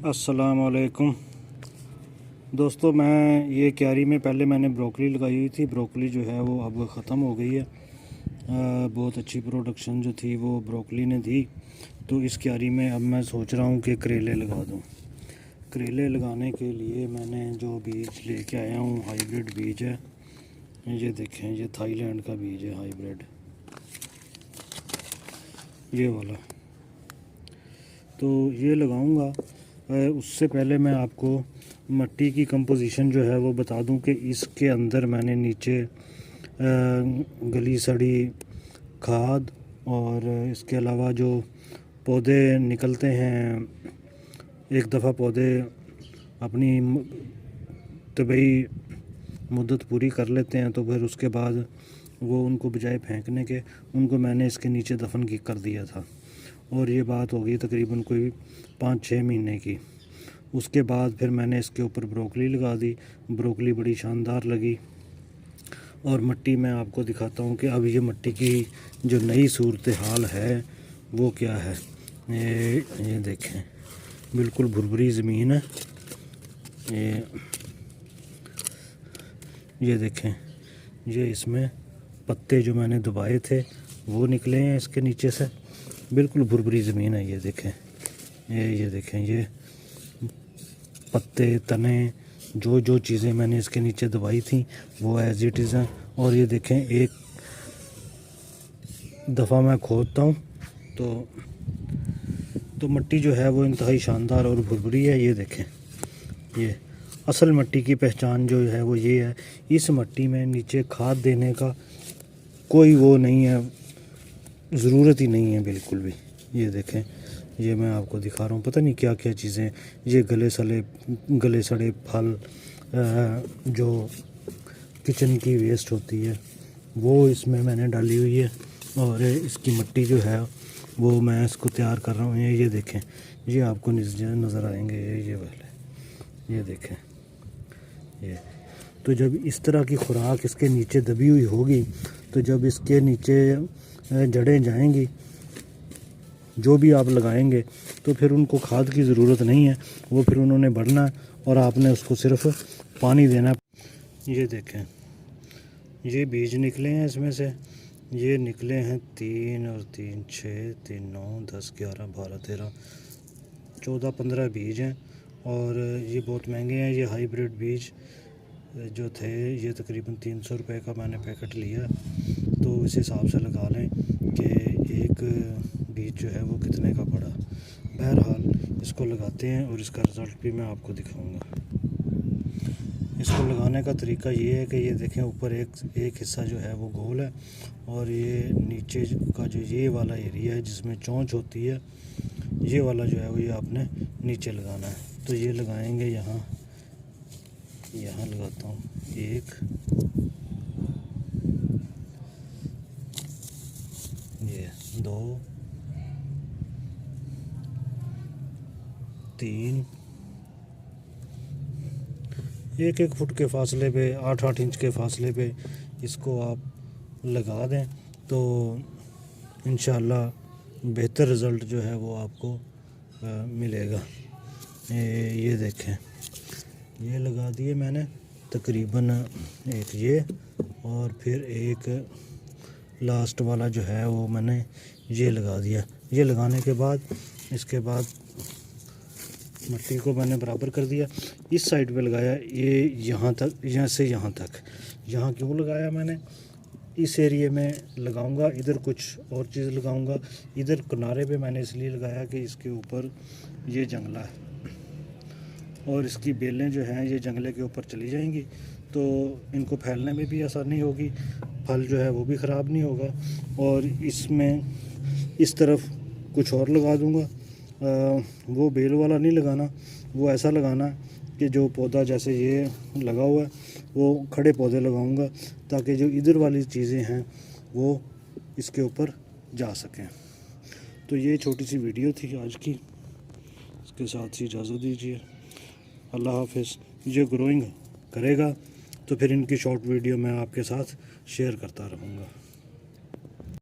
अस्सलामुअलैकुम दोस्तों, मैं ये क्यारी में पहले मैंने ब्रोकली लगाई हुई थी। ब्रोकली जो है वो अब ख़त्म हो गई है। बहुत अच्छी प्रोडक्शन जो थी वो ब्रोकली ने दी। तो इस क्यारी में अब मैं सोच रहा हूँ कि करेले लगा दूँ। करेले लगाने के लिए मैंने जो बीज लेके आया हूँ हाइब्रिड बीज है। ये देखें, ये थाईलैंड का बीज है हाइब्रिड, ये वाला। तो ये लगाऊंगा। उससे पहले मैं आपको मिट्टी की कंपोजिशन जो है वो बता दूं कि इसके अंदर मैंने नीचे गली सड़ी खाद और इसके अलावा जो पौधे निकलते हैं, एक दफ़ा पौधे अपनी तबई मुद्दत पूरी कर लेते हैं तो फिर उसके बाद वो उनको बजाय फेंकने के उनको मैंने इसके नीचे दफन कर दिया था। और ये बात हो गई तकरीबन कोई 5-6 महीने की। उसके बाद फिर मैंने इसके ऊपर ब्रोकली लगा दी। ब्रोकली बड़ी शानदार लगी। और मिट्टी मैं आपको दिखाता हूँ कि अब ये मिट्टी की जो नई सूरत हाल है वो क्या है। ये देखें, बिल्कुल भुरभुरी ज़मीन है। ये देखें, ये इसमें पत्ते जो मैंने दबाए थे वो निकले हैं इसके नीचे से। बिल्कुल भुरभुरी ज़मीन है। ये देखें, ये देखें, ये पत्ते तने जो चीज़ें मैंने इसके नीचे दबाई थी वो एज इट इज़ हैं। और ये देखें, एक दफ़ा मैं खोदता हूँ तो मिट्टी जो है वो इंतहाई शानदार और भुरभुरी है। ये देखें, ये असल मिट्टी की पहचान जो है वो ये है। इस मिट्टी में नीचे खाद देने का कोई वो नहीं है, ज़रूरत ही नहीं है बिल्कुल भी। ये देखें, ये मैं आपको दिखा रहा हूँ, पता नहीं क्या क्या चीज़ें। ये गले सड़े फल जो किचन की वेस्ट होती है वो इसमें मैंने डाली हुई है। और इसकी मिट्टी जो है वो मैं इसको तैयार कर रहा हूँ। ये देखें, ये आपको नज़र आएंगे, ये वाले, ये देखें। ये तो जब इस तरह की खुराक इसके नीचे दबी हुई होगी तो जब इसके नीचे जड़ें जाएंगी, जो भी आप लगाएंगे, तो फिर उनको खाद की ज़रूरत नहीं है। वो फिर उन्होंने बढ़ना और आपने उसको सिर्फ पानी देना। ये देखें, ये बीज निकले हैं इसमें से। ये निकले हैं 3 और 3 6 3 9 10 11 12 13 14 15 बीज हैं। और ये बहुत महंगे हैं। ये हाइब्रिड बीज जो थे ये तकरीबन 300 रुपये का मैंने पैकेट लिया। तो इस हिसाब से लगा लें कि एक बीज जो है वो कितने का पड़ा। बहरहाल इसको लगाते हैं और इसका रिज़ल्ट भी मैं आपको दिखाऊंगा। इसको लगाने का तरीका ये है कि ये देखें, ऊपर एक हिस्सा जो है वो गोल है और ये नीचे का जो ये वाला एरिया है जिसमें चोंच होती है, ये वाला जो है वो ये आपने नीचे लगाना है। तो ये लगाएंगे यहाँ लगाता हूँ 1 ये 2 3 1 फुट के फासले पे 8 इंच के फासले पे इसको आप लगा दें तो इंशाल्लाह बेहतर रिज़ल्ट जो है वो आपको मिलेगा। ये देखें, ये लगा दिए मैंने तकरीबन एक ये, और फिर एक लास्ट वाला जो है वो मैंने ये लगा दिया। ये लगाने के बाद इसके बाद मिट्टी को मैंने बराबर कर दिया। इस साइड पे लगाया, ये यहाँ तक, यहाँ से यहाँ तक। यहाँ क्यों लगाया मैंने, इस एरिए में लगाऊंगा, इधर कुछ और चीज़ लगाऊंगा। इधर किनारे पे मैंने इसलिए लगाया कि इसके ऊपर ये जंगला है और इसकी बेलें जो हैं ये जंगले के ऊपर चली जाएंगी तो इनको फैलने में भी आसानी होगी, फल जो है वो भी ख़राब नहीं होगा। और इसमें इस तरफ कुछ और लगा दूंगा। वो बेल वाला नहीं लगाना, वो ऐसा लगाना कि जो पौधा जैसे ये लगा हुआ है वो खड़े पौधे लगाऊंगा ताकि जो इधर वाली चीज़ें हैं वो इसके ऊपर जा सकें। तो ये छोटी सी वीडियो थी आज की, इसके साथ ही इजाज़त दीजिए। अल्लाह हाफ़िज़। ये ग्रोइंग करेगा तो फिर इनकी शॉर्ट वीडियो मैं आपके साथ शेयर करता रहूँगा।